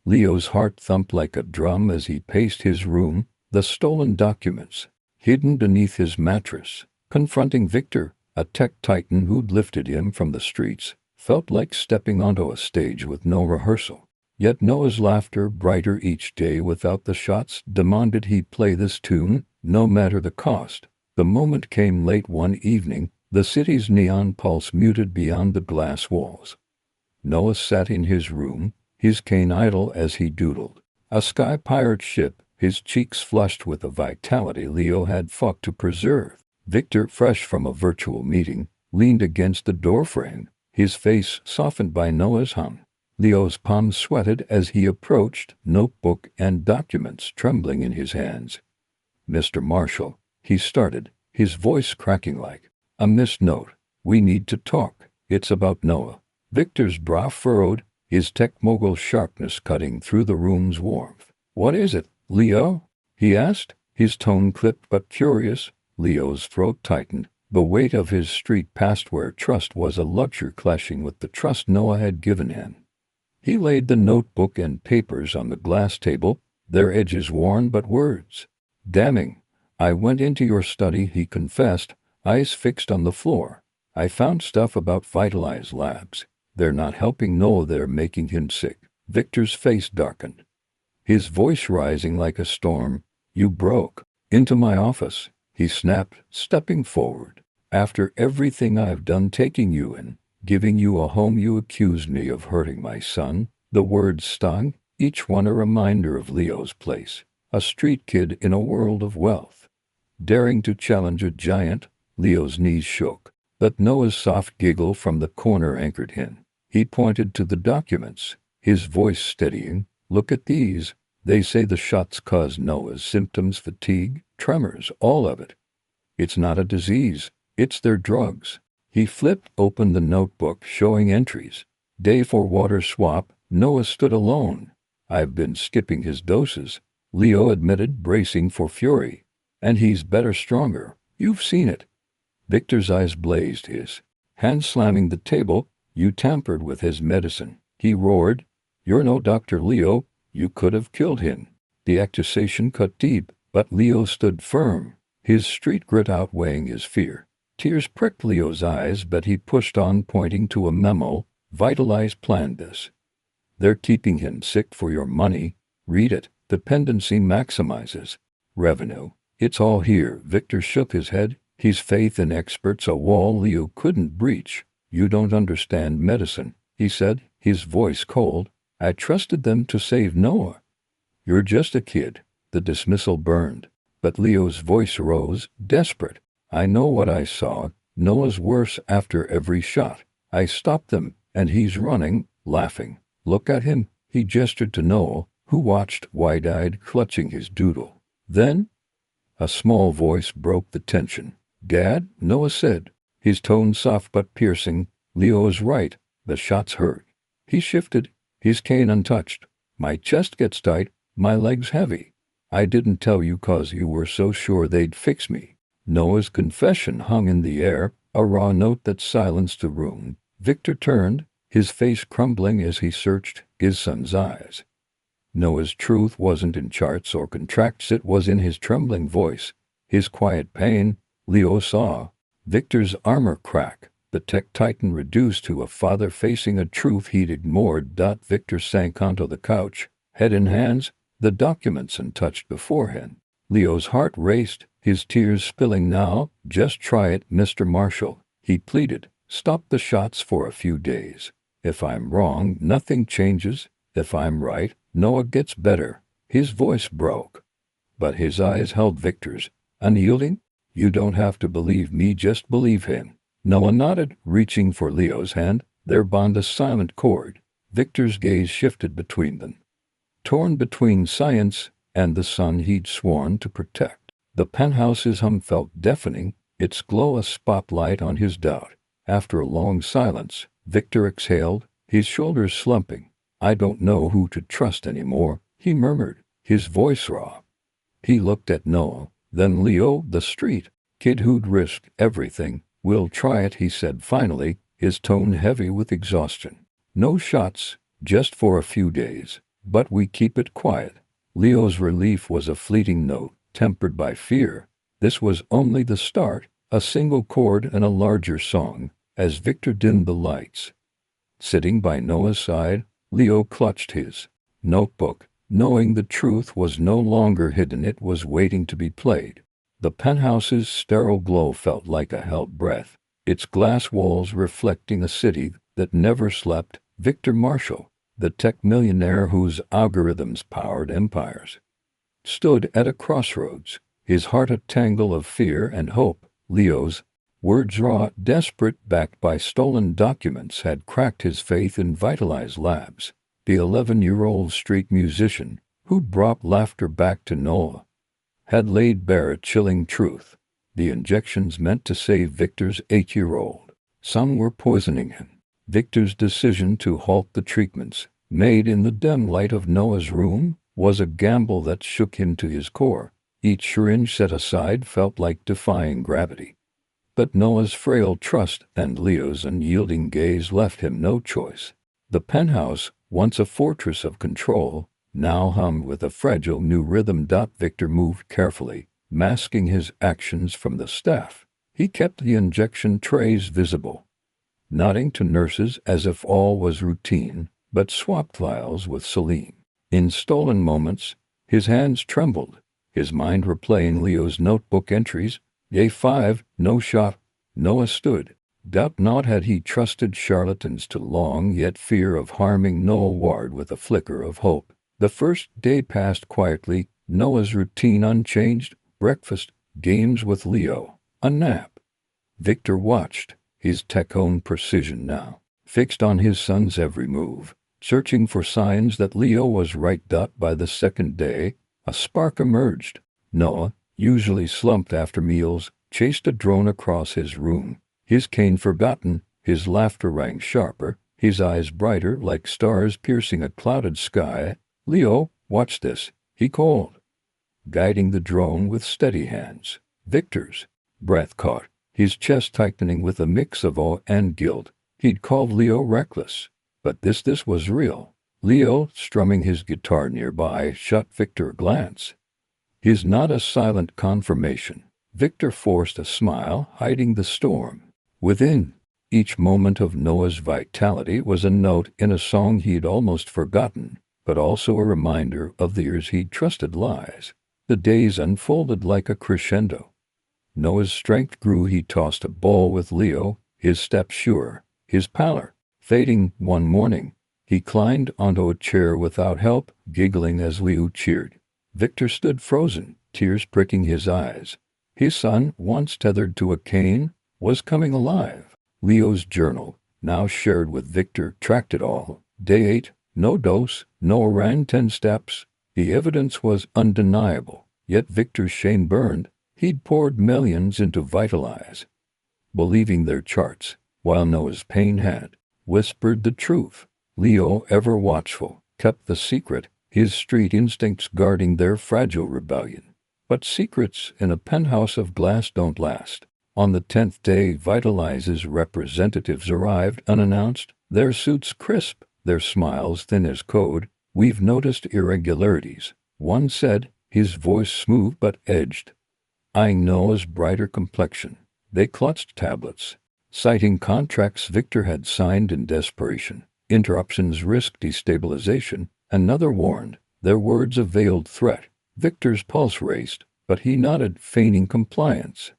Leo's heart thumped like a drum as he paced his room, the stolen documents hidden beneath his mattress. Confronting Victor, a tech titan who'd lifted him from the streets, felt like stepping onto a stage with no rehearsal. Yet Noah's laughter, brighter each day without the shots, demanded he play this tune, no matter the cost. The moment came late one evening, the city's neon pulse muted beyond the glass walls. Noah sat in his room, his cane idle as he doodled. A sky pirate ship, his cheeks flushed with the vitality Leo had fought to preserve. Victor, fresh from a virtual meeting, leaned against the doorframe, his face softened by Noah's hum. Leo's palms sweated as he approached, notebook and documents trembling in his hands. "Mr. Marshall," he started, his voice cracking like a missed note. "We need to talk. It's about Noah." Victor's brow furrowed, his tech mogul sharpness cutting through the room's warmth. "What is it, Leo?" he asked, his tone clipped but curious. Leo's throat tightened, the weight of his street past where trust was a luxury clashing with the trust Noah had given him. He laid the notebook and papers on the glass table, their edges worn but words damning. "I went into your study," he confessed, eyes fixed on the floor. "I found stuff about Vitalize Labs. They're not helping Noah, they're making him sick." Victor's face darkened, his voice rising like a storm. "You broke into my office," he snapped, stepping forward. "After everything I've done, taking you in, giving you a home, you accused me of hurting my son." The words stung, each one a reminder of Leo's place, A street kid in a world of wealth. Daring to challenge a giant, Leo's knees shook. But Noah's soft giggle from the corner anchored him. He pointed to the documents, his voice steadying. Look at these. They say the shots cause Noah's symptoms, fatigue, tremors, all of it. It's not a disease. It's their drugs. He flipped open the notebook showing entries. Day 4 water swap. Noah stood alone. I've been skipping his doses, Leo admitted, bracing for fury. And he's better, stronger. You've seen it. Victor's eyes blazed, his hand slamming the table. You tampered with his medicine, he roared. You're no doctor, Leo. You could have killed him. The accusation cut deep, but Leo stood firm, his street grit outweighing his fear. Tears pricked Leo's eyes, but he pushed on, pointing to a memo. Vitalize planned this. They're keeping him sick for your money. Read it. Dependency maximizes revenue. It's all here. Victor shook his head, his faith in experts a wall Leo couldn't breach. You don't understand medicine, he said, his voice cold. I trusted them to save Noah. You're just a kid. The dismissal burned. But Leo's voice rose, desperate. I know what I saw. Noah's worse after every shot. I stopped them, and he's running, laughing. Look at him. He gestured to Noah, who watched wide-eyed, clutching his doodle. Then a small voice broke the tension. Gad, Noah said, his tone soft but piercing. Leo is right. The shots hurt. He shifted, his cane untouched. My chest gets tight, my legs heavy. I didn't tell you 'cause you were so sure they'd fix me. Noah's confession hung in the air, a raw note that silenced the room. Victor turned, his face crumbling as he searched his son's eyes. Noah's truth wasn't in charts or contracts, it was in his trembling voice, his quiet pain. Leo saw Victor's armor crack, the tech titan reduced to a father facing a truth he'd ignored. Victor sank onto the couch, head in hands, the documents untouched before him. Leo's heart raced, his tears spilling now. Just try it, Mr. Marshall, he pleaded. Stop the shots for a few days. If I'm wrong, nothing changes. If I'm right, Noah gets better. His voice broke, but his eyes held Victor's, unyielding. You don't have to believe me, just believe him. Noah nodded, reaching for Leo's hand, their bond a silent chord. Victor's gaze shifted between them, torn between science and the son he'd sworn to protect. The penthouse's hum felt deafening, its glow a spotlight on his doubt. After a long silence, Victor exhaled, his shoulders slumping. I don't know who to trust anymore, he murmured, his voice raw. He looked at Noah, then Leo, the street kid who'd risked everything. We'll try it, he said finally, his tone heavy with exhaustion. No shots, just for a few days, but we keep it quiet. Leo's relief was a fleeting note, tempered by fear. This was only the start, a single chord and a larger song, as Victor dimmed the lights. Sitting by Noah's side, Leo clutched his notebook, knowing the truth was no longer hidden, it was waiting to be played. The penthouse's sterile glow felt like a held breath, its glass walls reflecting a city that never slept. Victor Marshall, the tech millionaire whose algorithms powered empires, stood at a crossroads, his heart a tangle of fear and hope. Leo's words, raw, desperate, backed by stolen documents, had cracked his faith in Vitalize Labs. The 11-year-old street musician, who'd brought laughter back to Noah, had laid bare a chilling truth. The injections meant to save Victor's 8-year-old son were poisoning him. Victor's decision to halt the treatments, made in the dim light of Noah's room, was a gamble that shook him to his core. Each syringe set aside felt like defying gravity. But Noah's frail trust and Leo's unyielding gaze left him no choice. The penthouse, once a fortress of control, now hummed with a fragile new rhythm. Victor moved carefully, masking his actions from the staff. He kept the injection trays visible, nodding to nurses as if all was routine, but swapped vials with Celine. In stolen moments, his hands trembled, his mind replaying Leo's notebook entries. Day 5, no shot. Noah stood. Doubt not had he trusted charlatans too long, yet fear of harming Noah warred with a flicker of hope. The first day passed quietly, Noah's routine unchanged: breakfast, games with Leo, a nap. Victor watched, his tech-owned precision now fixed on his son's every move, searching for signs that Leo was right. By the second day, a spark emerged. Noah, usually slumped after meals, chased a drone across his room, his cane forgotten, his laughter rang sharper, his eyes brighter like stars piercing a clouded sky. "Leo, watch this," he called, guiding the drone with steady hands. Victor's breath caught, his chest tightening with a mix of awe and guilt. He'd called Leo reckless, but this was real. Leo, strumming his guitar nearby, shot Victor a glance, his nod a silent confirmation. Victor forced a smile, hiding the storm within. Each moment of Noah's vitality was a note in a song he'd almost forgotten, but also a reminder of the years he'd trusted lies. The days unfolded like a crescendo. Noah's strength grew. He tossed a ball with Leo, his step sure, his pallor fading. One morning, he climbed onto a chair without help, giggling as Leo cheered. Victor stood frozen, tears pricking his eyes. His son, once tethered to a cane, was coming alive. Leo's journal, now shared with Victor, tracked it all. Day 8, no dose, Noah ran 10 steps. The evidence was undeniable, yet Victor's shame burned. He'd poured millions into Vitalize, believing their charts, while Noah's pain had whispered the truth. Leo, ever watchful, kept the secret, his street instincts guarding their fragile rebellion. But secrets in a penthouse of glass don't last. On the 10th day, Vitalize's representatives arrived unannounced, their suits crisp, their smiles thin as code. "We've noticed irregularities," one said, his voice smooth but edged. Eyeing Noah's brighter complexion, they clutched tablets, citing contracts Victor had signed in desperation. Interruptions risked destabilization. Another warned, their words a veiled threat. Victor's pulse raced, but he nodded, feigning compliance.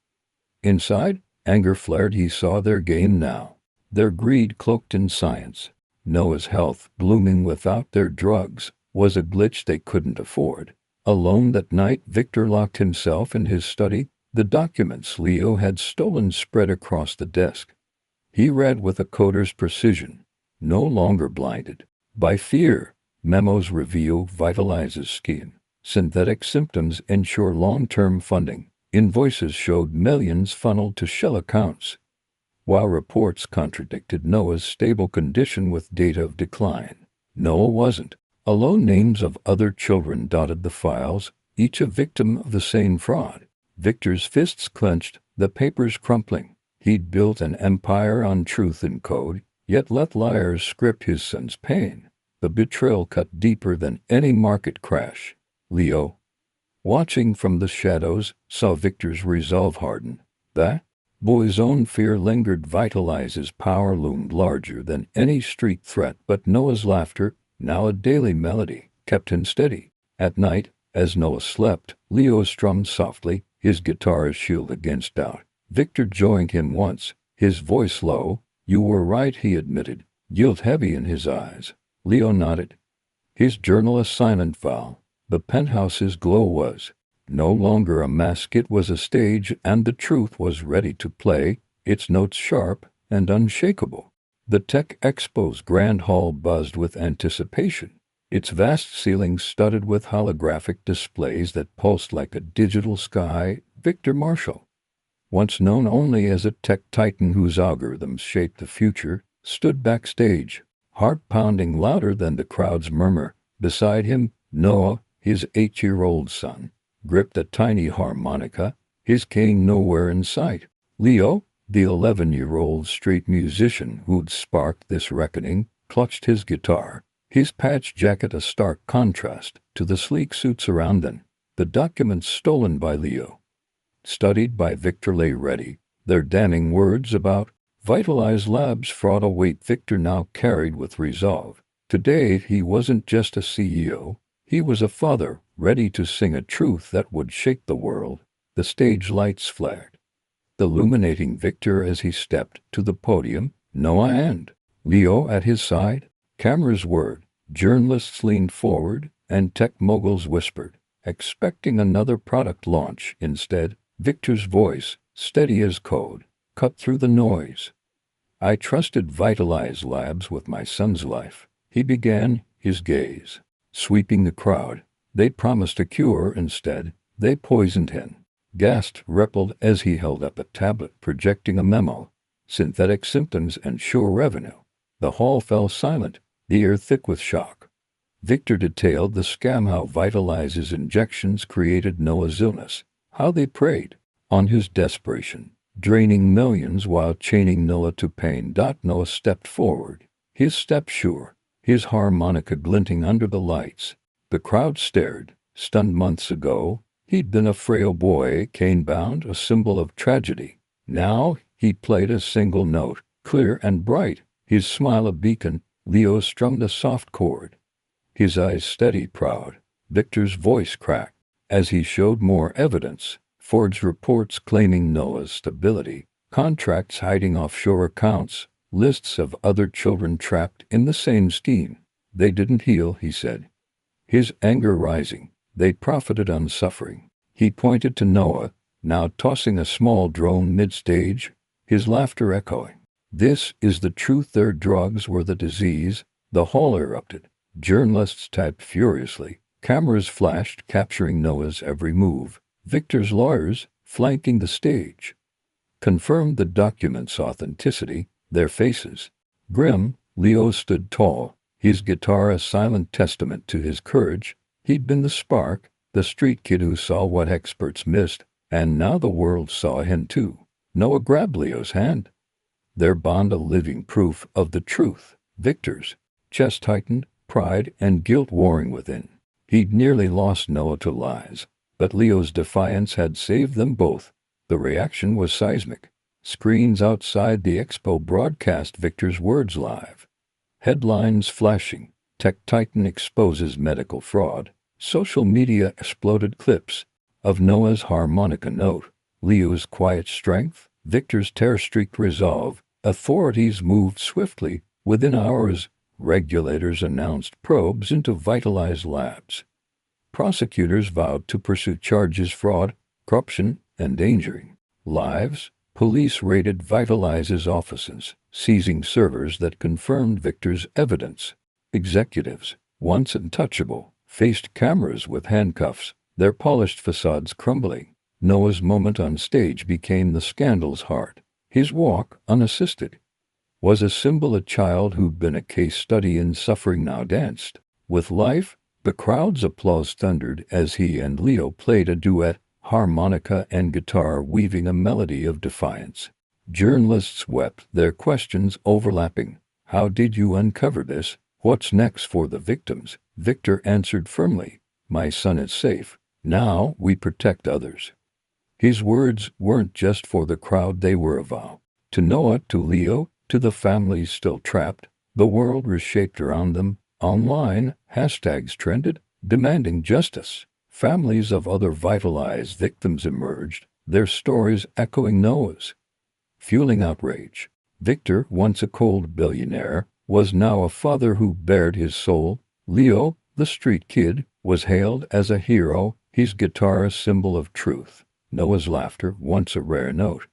Inside, anger flared. He saw their game now, their greed cloaked in science. Noah's health, blooming without their drugs, was a glitch they couldn't afford. Alone that night, Victor locked himself in his study, the documents Leo had stolen spread across the desk. He read with a coder's precision, no longer blinded by fear. Memos reveal Vitalize's scheme. Synthetic symptoms ensure long-term funding. Invoices showed millions funneled to shell accounts, while reports contradicted Noah's stable condition with data of decline. Noah wasn't alone. Names of other children dotted the files, each a victim of the same fraud. Victor's fists clenched, the papers crumpling. He'd built an empire on truth and code, yet let liars script his son's pain. The betrayal cut deeper than any market crash. Leo, watching from the shadows, saw Victor's resolve harden. That boy's own fear lingered. Vitalize's power loomed larger than any street threat, but Noah's laughter, now a daily melody, kept him steady. At night, as Noah slept, Leo strummed softly, his guitar a shield against doubt. Victor joined him once, his voice low. "You were right," he admitted, guilt heavy in his eyes. Leo nodded, his journal a silent vow. The penthouse's glow was no longer a mask, it was a stage, and the truth was ready to play, its notes sharp and unshakable. The Tech Expo's grand hall buzzed with anticipation, its vast ceilings studded with holographic displays that pulsed like a digital sky. Victor Marshall, once known only as a tech titan whose algorithms shaped the future, stood backstage, heart pounding louder than the crowd's murmur. Beside him, Noah, his 8-year-old son, gripped a tiny harmonica, his cane nowhere in sight. Leo, the 11-year-old street musician who'd sparked this reckoning, clutched his guitar, his patched jacket a stark contrast to the sleek suits around them. The documents stolen by Leo, studied by Victor, lay ready, their damning words about Vitalize Labs fraud a weight Victor now carried with resolve. Today he wasn't just a CEO, he was a father, ready to sing a truth that would shake the world. The stage lights flared, illuminating Victor as he stepped to the podium, Noah and Leo at his side. Cameras whirred, journalists leaned forward, and tech moguls whispered, expecting another product launch. Instead, Victor's voice, steady as code, cut through the noise. I trusted Vitalize Labs with my son's life, he began, his gaze sweeping the crowd. They promised a cure. Instead, they poisoned him. Gasps rippled as he held up a tablet projecting a memo. Synthetic symptoms and sure revenue. The hall fell silent, the air thick with shock. Victor detailed the scam, how Vitalize's injections created Noah's illness, how they preyed on his desperation, draining millions while chaining Noah to pain. Noah stepped forward, his step sure, his harmonica glinting under the lights. The crowd stared, stunned. Months ago, he'd been a frail boy, cane-bound, a symbol of tragedy. Now, he played a single note, clear and bright, his smile a beacon. Leo strummed a soft chord, his eyes steady, proud. Victor's voice cracked as he showed more evidence, forged reports claiming Noah's stability, contracts hiding offshore accounts, lists of other children trapped in the same scheme. They didn't heal, he said, his anger rising. They profited on suffering. He pointed to Noah, now tossing a small drone mid-stage, his laughter echoing. This is the truth. Their drugs were the disease. The hall erupted. Journalists typed furiously. Cameras flashed, capturing Noah's every move. Victor's lawyers, flanking the stage, confirmed the documents' authenticity. Their faces grim. Leo stood tall, his guitar a silent testament to his courage. He'd been the spark, the street kid who saw what experts missed, and now the world saw him too. Noah grabbed Leo's hand, their bond a living proof of the truth. Victor's chest tightened, pride and guilt warring within. He'd nearly lost Noah to lies, but Leo's defiance had saved them both. The reaction was seismic. Screens outside the expo broadcast Victor's words live. Headlines flashing. Tech titan exposes medical fraud. Social media exploded clips of Noah's harmonica note, Leo's quiet strength, Victor's tear-streaked resolve. Authorities moved swiftly. Within hours, regulators announced probes into Vitalize Labs. Prosecutors vowed to pursue charges fraud, corruption, endangering lives. Police raided Vitalize's offices, seizing servers that confirmed Victor's evidence. Executives, once untouchable, faced cameras with handcuffs, their polished facades crumbling. Noah's moment on stage became the scandal's heart. His walk, unassisted, was a symbol. A child who'd been a case study in suffering now danced with life. The crowd's applause thundered as he and Leo played a duet, harmonica and guitar weaving a melody of defiance. Journalists wept, their questions overlapping. How did you uncover this? What's next for the victims? Victor answered firmly, my son is safe. Now we protect others. His words weren't just for the crowd, they were a vow. To Noah, to Leo, to the families still trapped. The world reshaped around them. Online, hashtags trended, demanding justice. Families of other Vitalized victims emerged, their stories echoing Noah's, fueling outrage. Victor, once a cold billionaire, was now a father who bared his soul. Leo, the street kid, was hailed as a hero, his guitar a symbol of truth. Noah's laughter, once a rare note,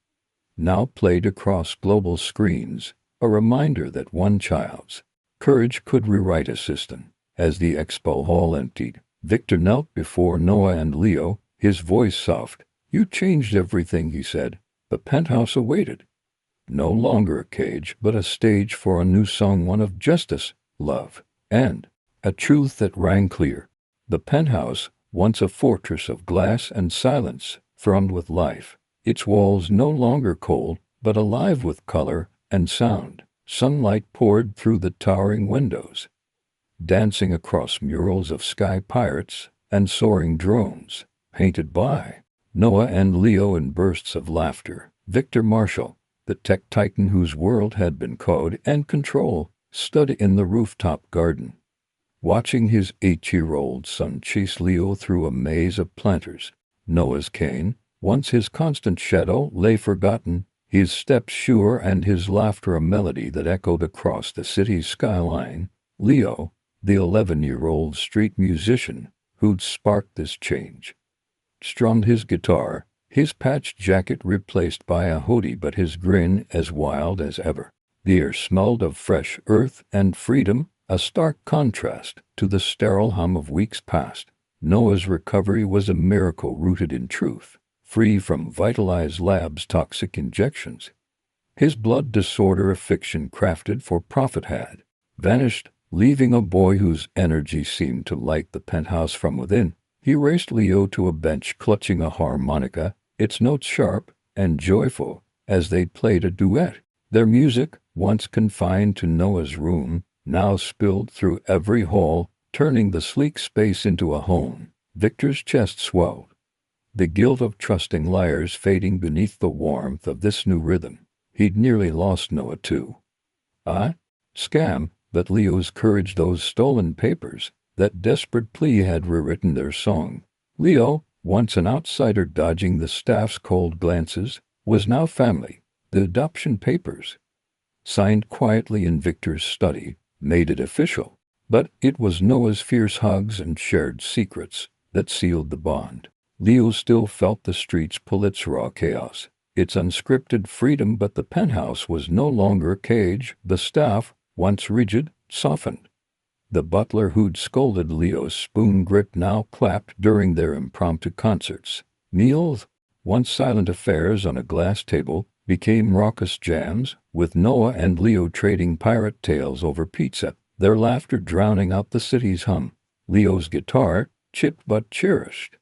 now played across global screens, a reminder that one child's courage could rewrite a system. As the expo hall emptied, Victor knelt before Noah and Leo, his voice soft. You changed everything, he said. The penthouse awaited. No longer a cage, but a stage for a new song, one of justice, love, and a truth that rang clear. The penthouse, once a fortress of glass and silence, thrummed with life, its walls no longer cold, but alive with color and sound. Sunlight poured through the towering windows, dancing across murals of sky pirates and soaring drones, painted by Noah and Leo in bursts of laughter. Victor Marshall, the tech titan whose world had been code and control, stood in the rooftop garden, watching his 8-year-old son chase Leo through a maze of planters. Noah's cane, once his constant shadow, lay forgotten, his steps sure and his laughter a melody that echoed across the city's skyline. Leo, the 11-year-old street musician, who'd sparked this change. Strummed his guitar, his patched jacket replaced by a hoodie, but his grin as wild as ever. The air smelled of fresh earth and freedom, a stark contrast to the sterile hum of weeks past. Noah's recovery was a miracle rooted in truth, free from Vitalize Labs' toxic injections. His blood disorder, a fiction crafted for profit, had vanished, leaving a boy whose energy seemed to light the penthouse from within. He raced Leo to a bench clutching a harmonica, its notes sharp and joyful as they played a duet. Their music, once confined to Noah's room, now spilled through every hall, turning the sleek space into a home. Victor's chest swelled, the guilt of trusting liars fading beneath the warmth of this new rhythm. He'd nearly lost Noah too. Ah, scam, but Leo's courage, those stolen papers, that desperate plea had rewritten their song. Leo, once an outsider dodging the staff's cold glances, was now family. The adoption papers, signed quietly in Victor's study, made it official. But it was Noah's fierce hugs and shared secrets that sealed the bond. Leo still felt the streets pull its raw chaos, its unscripted freedom, but the penthouse was no longer a cage. The staff, once rigid, softened. The butler who'd scolded Leo's spoon grip now clapped during their impromptu concerts. Meals, once silent affairs on a glass table, became raucous jams, with Noah and Leo trading pirate tales over pizza, their laughter drowning out the city's hum. Leo's guitar, chipped but cherished,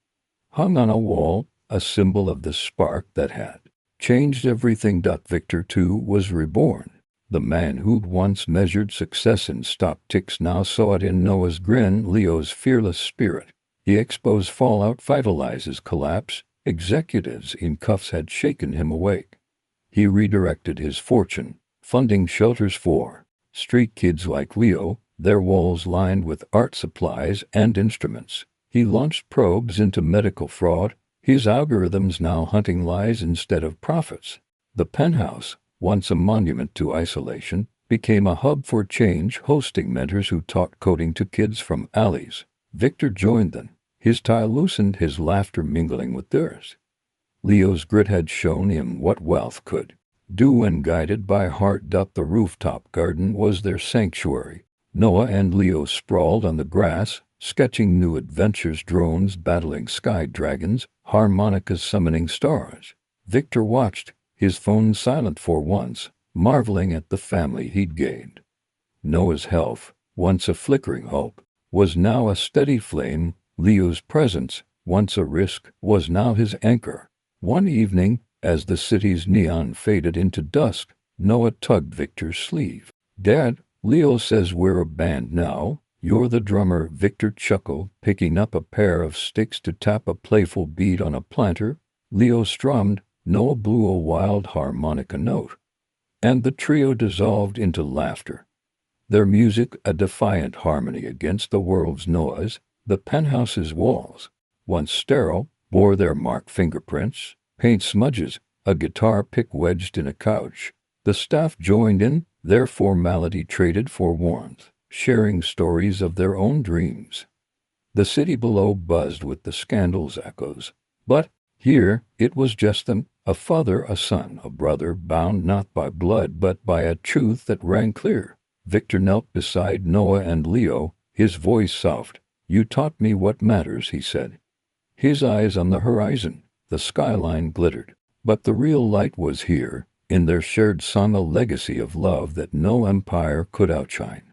hung on a wall, a symbol of the spark that had changed everything. Victor, too, was reborn. The man who'd once measured success in stop ticks now saw it in Noah's grin, Leo's fearless spirit. The Expo's fallout, Vitalize's collapse, executives in cuffs had shaken him awake. He redirected his fortune, funding shelters for street kids like Leo, their walls lined with art supplies and instruments. He launched probes into medical fraud, his algorithms now hunting lies instead of profits. The penthouse, once a monument to isolation, became a hub for change, hosting mentors who taught coding to kids from alleys. Victor joined them, his tie loosened, his laughter mingling with theirs. Leo's grit had shown him what wealth could do, and guided by heart. The rooftop garden was their sanctuary. Noah and Leo sprawled on the grass, sketching new adventures, drones battling sky dragons, harmonicas summoning stars. Victor watched, his phone silent for once, marveling at the family he'd gained. Noah's health, once a flickering hope, was now a steady flame. Leo's presence, once a risk, was now his anchor. One evening, as the city's neon faded into dusk, Noah tugged Victor's sleeve. "Dad, Leo says we're a band now. You're the drummer." Victor chuckled, picking up a pair of sticks to tap a playful beat on a planter. Leo strummed, Noah blew a wild harmonica note, and the trio dissolved into laughter. Their music a defiant harmony against the world's noise. The penthouse's walls, once sterile, bore their marked fingerprints, paint smudges, a guitar pick wedged in a couch. The staff joined in, their formality traded for warmth, sharing stories of their own dreams. The city below buzzed with the scandal's echoes, but here it was just them, a father, a son, a brother, bound not by blood but by a truth that rang clear. Victor knelt beside Noah and Leo, his voice soft. "You taught me what matters," he said. His eyes on the horizon, the skyline glittered, but the real light was here, in their shared song, a legacy of love that no empire could outshine.